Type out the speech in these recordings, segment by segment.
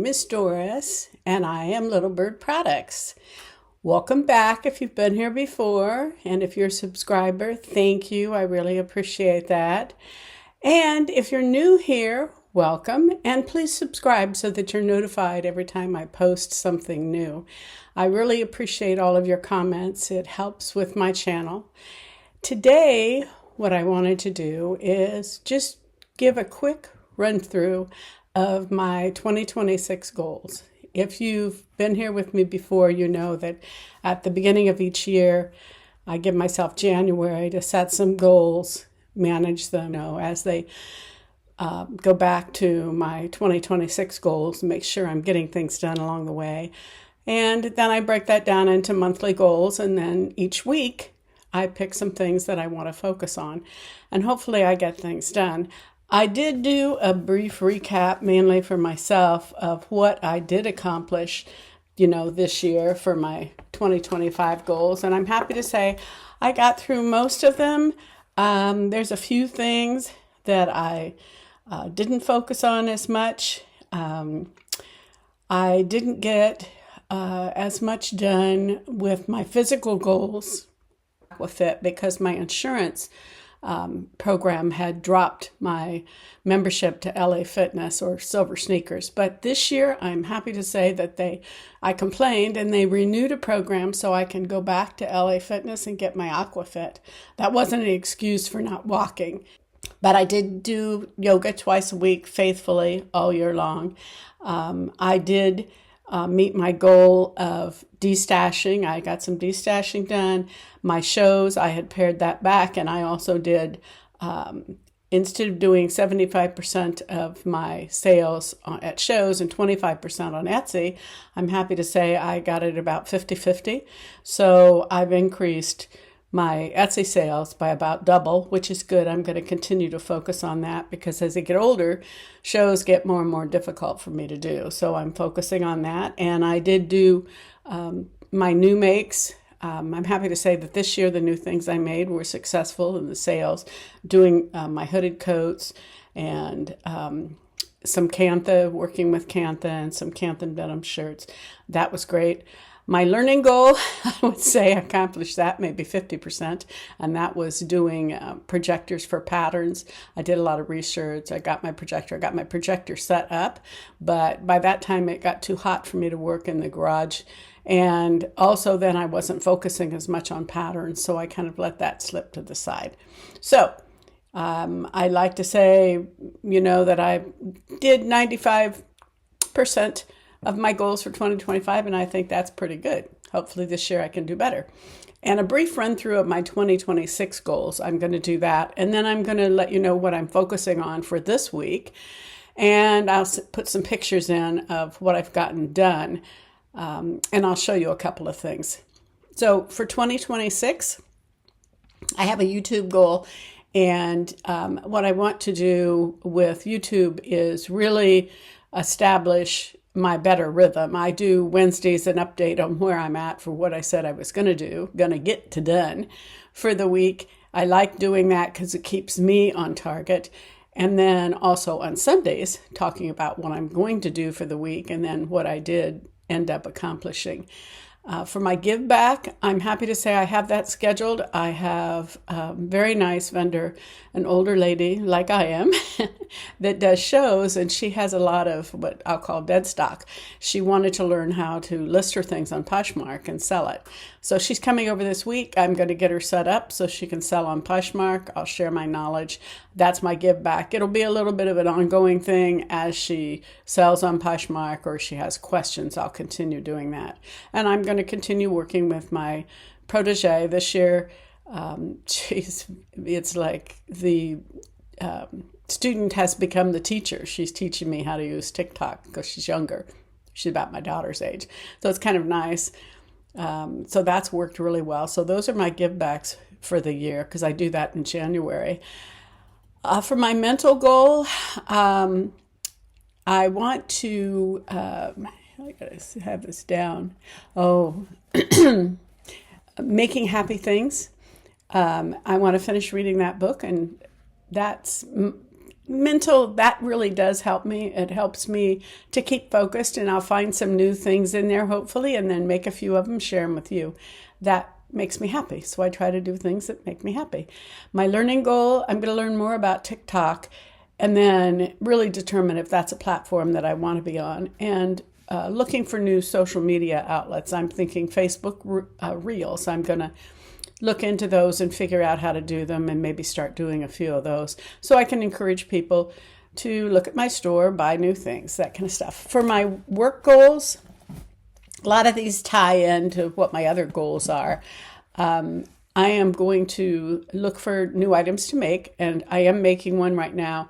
name is Doris, and I am Little Bird Products. Welcome back if you've been here before, and if you're a subscriber, thank you. I really appreciate that. And if you're new here, welcome, and please subscribe so that you're notified every time I post something new. I really appreciate all of your comments. It helps with my channel. Today, what I wanted to do is just give a quick run through of my 2026 goals. If you've been here with me before, you know that at the beginning of each year, I give myself January to set some goals, manage them, as they go back to my 2026 goals, make sure I'm getting things done along the way. And then I break that down into monthly goals, and then each week I pick some things that I want to focus on, and hopefully I get things done. I did do a brief recap, mainly for myself, of what I did accomplish, this year for my 2025 goals. And I'm happy to say I got through most of them. There's a few things that I didn't focus on as much. I didn't get as much done with my physical goals with it because my insurance program had dropped my membership to LA Fitness or Silver Sneakers. But this year, I'm happy to say that I complained and they renewed a program so I can go back to LA Fitness and get my Aquafit. That wasn't an excuse for not walking. But I did do yoga twice a week faithfully all year long. I did meet my goal of destashing. I got some destashing done. My shows, I had pared that back, and I also did, instead of doing 75% of my sales at shows and 25% on Etsy, I'm happy to say I got it about 50-50. So I've increased my Etsy sales by about double, which is good. I'm going to continue to focus on that because as I get older, shows get more and more difficult for me to do. So I'm focusing on that. And I did do my new makes. I'm happy to say that this year the new things I made were successful in the sales, doing my hooded coats and some Cantha, working with Cantha and some Cantha denim shirts. That was great. My learning goal, I would say I accomplished that maybe 50%, and that was doing projectors for patterns. I did a lot of research. I got my projector set up, but by that time it got too hot for me to work in the garage. And also then I wasn't focusing as much on patterns, so I kind of let that slip to the side. So I like to say, that I did 95% of my goals for 2025, and I think that's pretty good. Hopefully this year I can do better. And a brief run through of my 2026 goals. I'm going to do that, and then I'm going to let you know what I'm focusing on for this week, and I'll put some pictures in of what I've gotten done, and I'll show you a couple of things. So for 2026, I have a YouTube goal, and what I want to do with YouTube is really establish my better rhythm. I do Wednesdays an update on where I'm at for what I said I was going to get to done for the week. I like doing that because it keeps me on target. And then also on Sundays, talking about what I'm going to do for the week and then what I did end up accomplishing. For my give back, I'm happy to say I have that scheduled. I have a very nice vendor, an older lady like I am, that does shows, and she has a lot of what I'll call dead stock. She wanted to learn how to list her things on Poshmark and sell it. So she's coming over this week. I'm going to get her set up so she can sell on Poshmark. I'll share my knowledge. That's my give back. It'll be a little bit of an ongoing thing as she sells on Poshmark or she has questions. I'll continue doing that. And I'm going to continue working with my protege this year. It's like the student has become the teacher. She's teaching me how to use TikTok because she's younger. She's about my daughter's age. So it's kind of nice. So that's worked really well. So those are my give backs for the year because I do that in January. For my mental goal, I want to, I gotta have this down. Making happy things. I want to finish reading that book, and that's mental, that really does help me. It helps me to keep focused, and I'll find some new things in there, hopefully, and then make a few of them, share them with you. That makes me happy. So I try to do things that make me happy. My learning goal, I'm going to learn more about TikTok and then really determine if that's a platform that I want to be on. And looking for new social media outlets. I'm thinking Facebook Reels. I'm going to look into those and figure out how to do them and maybe start doing a few of those so I can encourage people to look at my store, buy new things, that kind of stuff. For my work goals, a lot of these tie into what my other goals are. I am going to look for new items to make, and I am making one right now,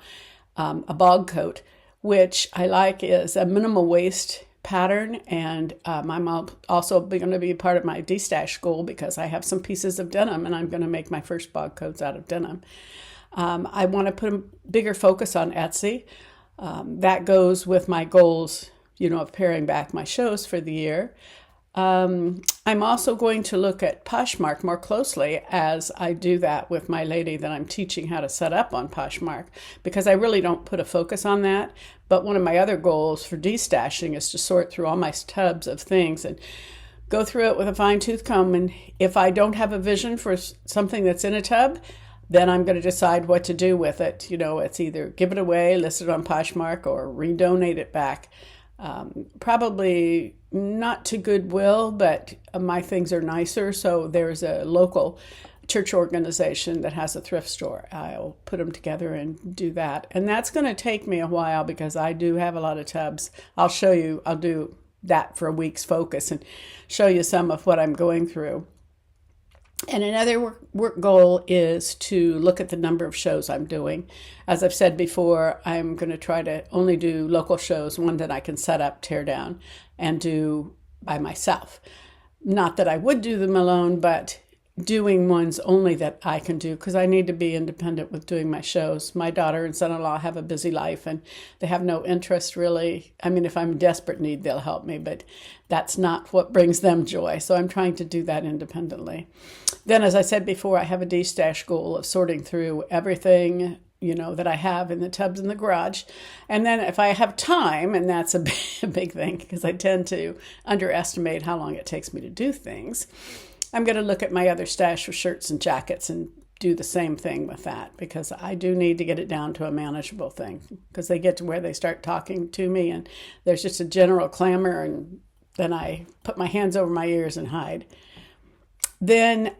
a bog coat, which I like is a minimal waste pattern, and I'm also going to be part of my de-stash goal because I have some pieces of denim, and I'm going to make my first bog coats out of denim. I want to put a bigger focus on Etsy. That goes with my goals, of paring back my shows for the year. I'm also going to look at Poshmark more closely as I do that with my lady that I'm teaching how to set up on Poshmark, because I really don't put a focus on that. But one of my other goals for de-stashing is to sort through all my tubs of things and go through it with a fine-tooth comb. And if I don't have a vision for something that's in a tub, then I'm going to decide what to do with it. It's either give it away, list it on Poshmark, or redonate it back. Probably not to Goodwill, but my things are nicer. So there's a local church organization that has a thrift store. I'll put them together and do that. And that's going to take me a while because I do have a lot of tubs. I'll show you, I'll do that for a week's focus and show you some of what I'm going through. And another work goal is to look at the number of shows I'm doing. As I've said before, I'm going to try to only do local shows, one that I can set up, tear down, and do by myself. Not that I would do them alone, but doing ones only that I can do, because I need to be independent with doing my shows. My daughter and son-in-law have a busy life, and they have no interest really. I mean, if I'm in desperate need, they'll help me, but that's not what brings them joy. So I'm trying to do that independently. Then, as I said before, I have a de-stash goal of sorting through everything, that I have in the tubs in the garage. And then if I have time, and that's a big thing, because I tend to underestimate how long it takes me to do things, I'm going to look at my other stash of shirts and jackets and do the same thing with that, because I do need to get it down to a manageable thing, because they get to where they start talking to me and there's just a general clamor, and then I put my hands over my ears and hide. Then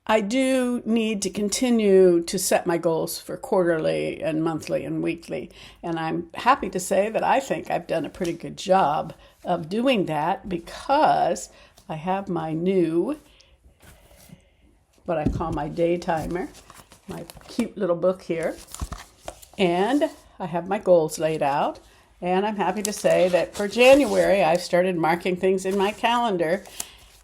I do need to continue to set my goals for quarterly and monthly and weekly. And I'm happy to say that I think I've done a pretty good job of doing that, because I have my new, what I call my day timer, my cute little book here. And I have my goals laid out. And I'm happy to say that for January, I've started marking things in my calendar.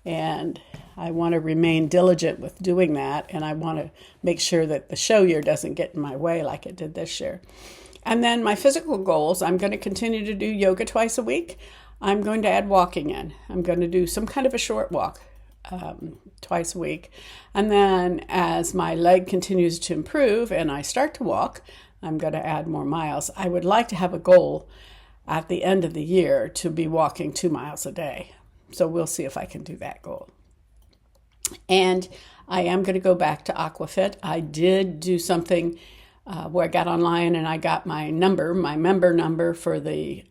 And I want to remain diligent with doing that. And I want to make sure that the show year doesn't get in my way like it did this year. And then my physical goals, I'm going to continue to do yoga twice a week. I'm going to add walking in. I'm going to do some kind of a short walk twice a week. And then as my leg continues to improve and I start to walk, I'm going to add more miles. I would like to have a goal at the end of the year to be walking 2 miles a day. So we'll see if I can do that goal. And I am going to go back to Aquafit. I did do something where I got online and I got my member number for the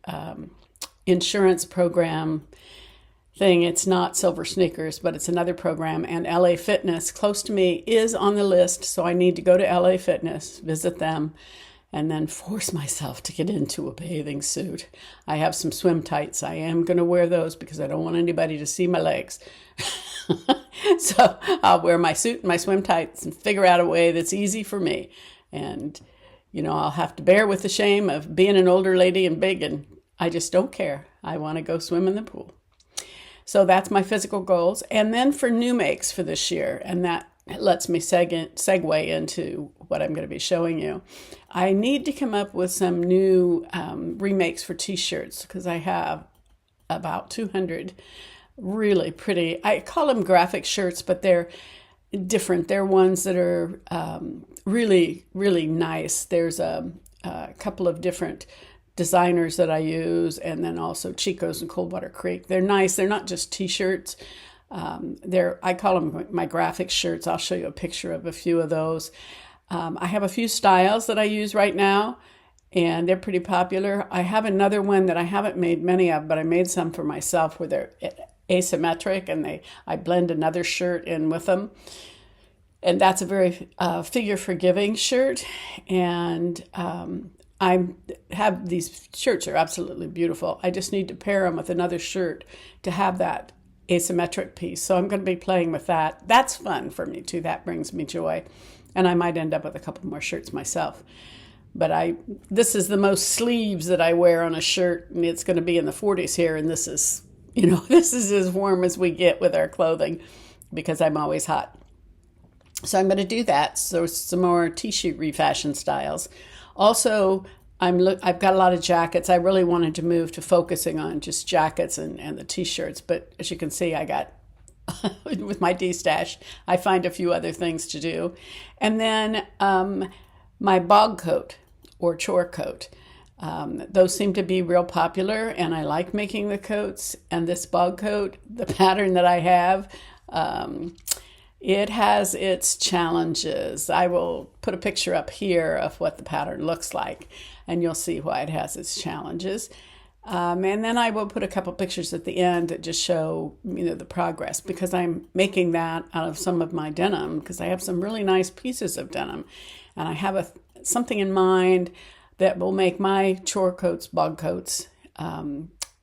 insurance program thing. It's not Silver Sneakers, but it's another program. And LA Fitness, close to me, is on the list. So I need to go to LA Fitness, visit them, and then force myself to get into a bathing suit. I have some swim tights. I am going to wear those because I don't want anybody to see my legs. So I'll wear my suit and my swim tights and figure out a way that's easy for me. And, I'll have to bear with the shame of being an older lady and big, and I just don't care. I want to go swim in the pool. So that's my physical goals. And then for new makes for this year, and that lets me segue into what I'm going to be showing you. I need to come up with some new remakes for t-shirts, because I have about 200 really pretty, I call them graphic shirts, but they're different. They're ones that are really, really nice. There's a couple of different designers that I use, and then also Chico's and Coldwater Creek. They're nice. They're not just t-shirts. I call them my graphic shirts. I'll show you a picture of a few of those. I have a few styles that I use right now, and they're pretty popular. I have another one that I haven't made many of, but I made some for myself where they're asymmetric, and I blend another shirt in with them. And that's a very figure forgiving shirt. And I have these shirts are absolutely beautiful. I just need to pair them with another shirt to have that asymmetric piece. So I'm going to be playing with that. That's fun for me too. That brings me joy. And I might end up with a couple more shirts myself. But this is the most sleeves that I wear on a shirt, and it's going to be in the 40s here. And this is, this is as warm as we get with our clothing because I'm always hot. So I'm going to do that. So some more t-shirt refashion styles. Also, I've got a lot of jackets. I really wanted to move to focusing on just jackets and the t-shirts. But as you can see, I got, with my D-stash, I find a few other things to do. And then my bog coat or chore coat. Those seem to be real popular, and I like making the coats. And this bog coat, the pattern that I have, it has its challenges. I will put a picture up here of what the pattern looks like, and you'll see why it has its challenges. And then I will put a couple pictures at the end that just show, the progress, because I'm making that out of some of my denim, because I have some really nice pieces of denim, and I have something in mind that will make my chore coats, bog coats,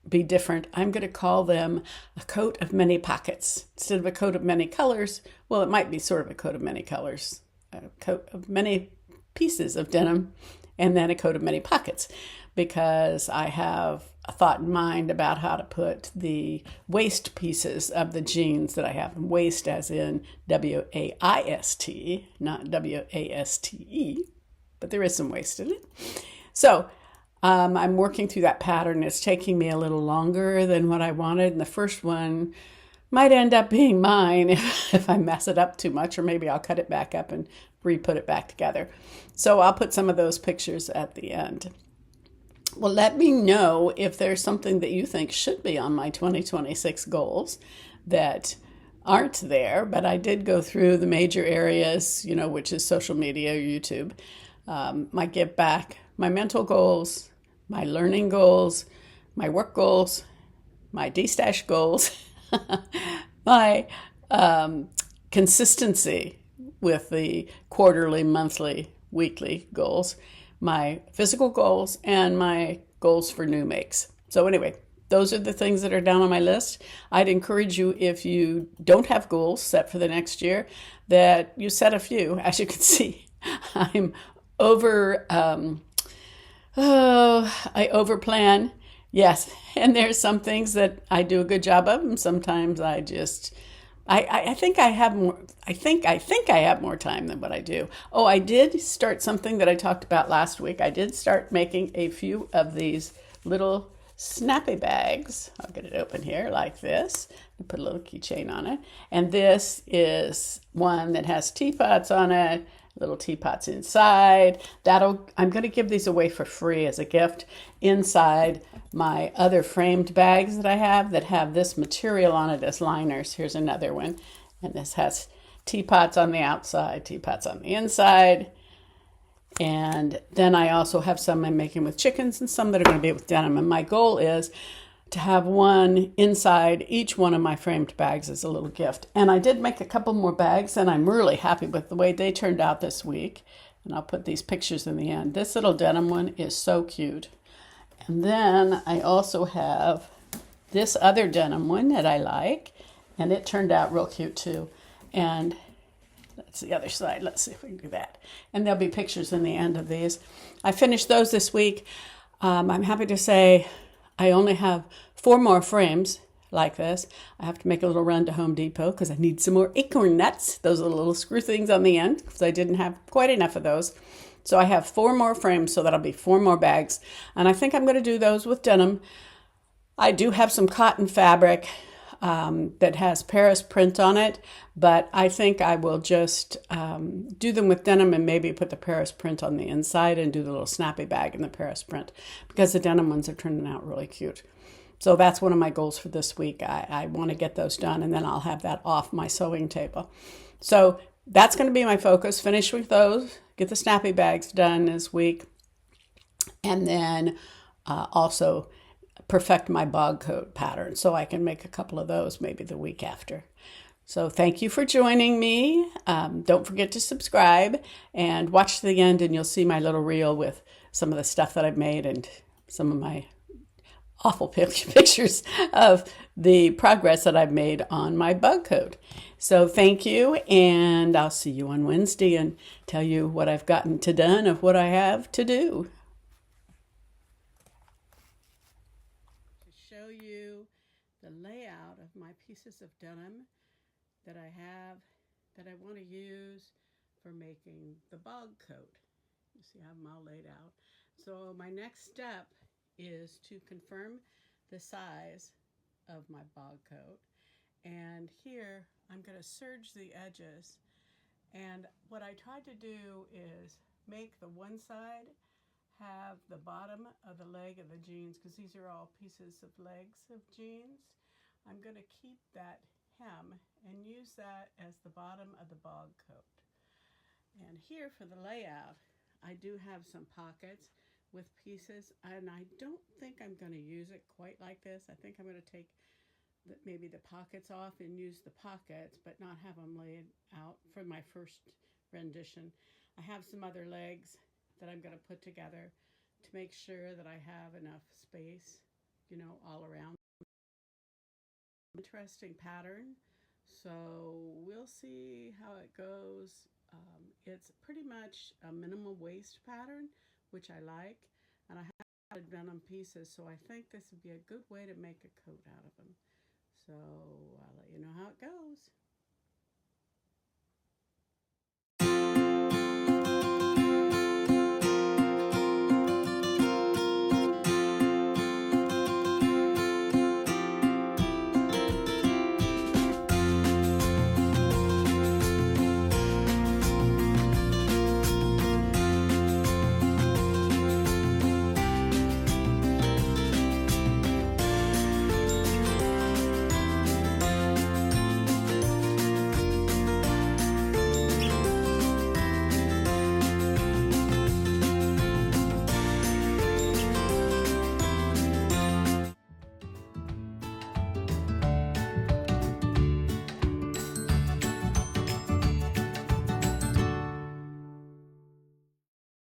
be different. I'm going to call them a coat of many pockets instead of a coat of many colors. Well, it might be sort of a coat of many colors, a coat of many pieces of denim, and then a coat of many pockets, because I have a thought in mind about how to put the waist pieces of the jeans that I have. Waist as in W-A-I-S-T, not W-A-S-T-E, but there is some waist in it. So I'm working through that pattern. It's taking me a little longer than what I wanted. And the first one might end up being mine if I mess it up too much, or maybe I'll cut it back up and re-put it back together. So I'll put some of those pictures at the end. Well, let me know if there's something that you think should be on my 2026 goals that aren't there, but I did go through the major areas, which is social media, YouTube, my give back, my mental goals, my learning goals, my work goals, my D-stash goals, my consistency with the quarterly, monthly, weekly goals, my physical goals, and my goals for new makes. So anyway, those are the things that are down on my list. I'd encourage you, if you don't have goals set for the next year, that you set a few. As you can see, I overplan. Yes, and there's some things that I do a good job of, and sometimes I think I have more. I think I have more time than what I do. Oh, I did start something that I talked about last week. I did start making a few of these little snappy bags. I'll get it open here like this and put a little keychain on it. And this is one that has teapots on it, little teapots inside. I'm going to give these away for free as a gift inside my other framed bags that I have that have this material on it as liners. Here's another one. And this has teapots on the outside, teapots on the inside. And then I also have some I'm making with chickens and some that are going to be with denim. And my goal is to have one inside each one of my framed bags as a little gift. And I did make a couple more bags, and I'm really happy with the way they turned out this week. And I'll put these pictures in the end. This little denim one is so cute. And then I also have this other denim one that I like, and it turned out real cute too. And that's the other side. Let's see if we can do that. And there'll be pictures in the end of these. I finished those this week. I'm happy to say I only have 4 more frames like this. I have to make a little run to Home Depot because I need some more acorn nuts. Those are the little screw things on the end because I didn't have quite enough of those. So I have 4 more frames, so that'll be 4 more bags. And I think I'm going to do those with denim. I do have some cotton fabric. that has Paris print on it, but I think I will just do them with denim and maybe put the Paris print on the inside and do the little snappy bag in the Paris print because the denim ones are turning out really cute. So that's one of my goals for this week. I want to get those done, and then I'll have that off my sewing table. So that's going to be my focus. Finish with those, get the snappy bags done this week, and then also perfect my bog coat pattern so I can make a couple of those maybe the week after. So thank you for joining me. Don't forget to subscribe and watch to the end, and you'll see my little reel with some of the stuff that I've made and some of my awful pictures of the progress that I've made on my bug coat. So thank you, and I'll see you on Wednesday and tell you what I've gotten to done of what I have to do. To show you the layout of my pieces of denim that I have that I want to use for making the bog coat. You see, I have them all laid out. So my next step is to confirm the size of my bog coat. And here I'm going to serge the edges. And what I tried to do is make the one side have the bottom of the leg of the jeans, because these are all pieces of legs of jeans. I'm going to keep that hem and use that as the bottom of the bog coat. And here for the layout, I do have some pockets with pieces, and I don't think I'm going to use it quite like this. I think I'm going to take maybe the pockets off and use the pockets, but not have them laid out for my first rendition. I have some other legs that I'm going to put together to make sure that I have enough space, all around. Interesting pattern, so we'll see how it goes. It's pretty much a minimal waist pattern, which I like, and I have denim pieces, so I think this would be a good way to make a coat out of them. So I'll let you know how it goes.